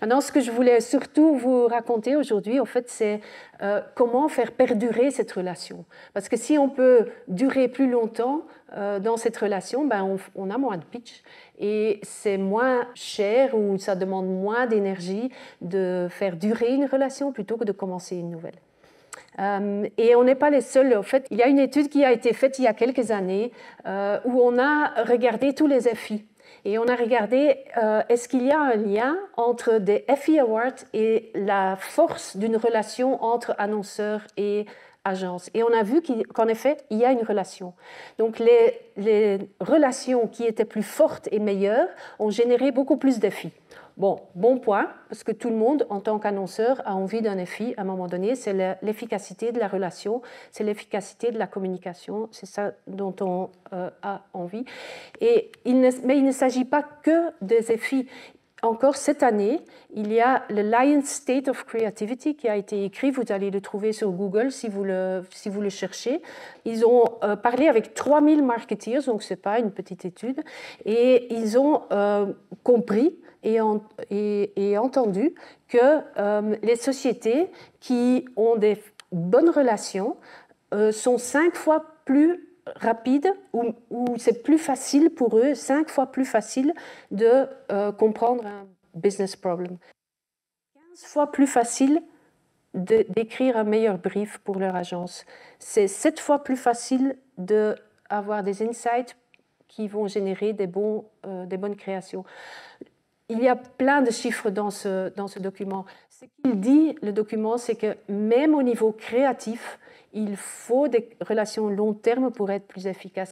Maintenant, ce que je voulais surtout vous raconter aujourd'hui, en fait, c'est comment faire perdurer cette relation. Parce que si on peut durer plus longtemps dans cette relation, ben on a moins de pitch et c'est moins cher ou ça demande moins d'énergie de faire durer une relation plutôt que de commencer une nouvelle. Et on n'est pas les seuls. En fait, il y a une étude qui a été faite il y a quelques années où on a regardé tous les FI. Et on a regardé est-ce qu'il y a un lien entre des FI Awards et la force d'une relation entre annonceurs et agences. Et on a vu qu'en effet, il y a une relation. Donc les relations qui étaient plus fortes et meilleures ont généré beaucoup plus d'FI. Bon point, parce que tout le monde, en tant qu'annonceur, a envie d'un FI à un moment donné. C'est l'efficacité de la relation, c'est l'efficacité de la communication, c'est ça dont on a envie. Mais il ne s'agit pas que des FI. Encore cette année, il y a le Lion State of Creativity qui a été écrit, vous allez le trouver sur Google si vous le cherchez. Ils ont parlé avec 3000 marketeers, donc ce n'est pas une petite étude, et ils ont compris et entendu que les sociétés qui ont des bonnes relations sont 5 fois plus rapides ou c'est plus facile pour eux, 5 fois plus facile de comprendre un business problem. 15 fois plus facile d'écrire un meilleur brief pour leur agence. C'est 7 fois plus facile d'avoir des insights qui vont générer des bonnes créations. Il y a plein de chiffres dans ce document. Ce qu'il dit, le document, c'est que même au niveau créatif, il faut des relations long terme pour être plus efficace.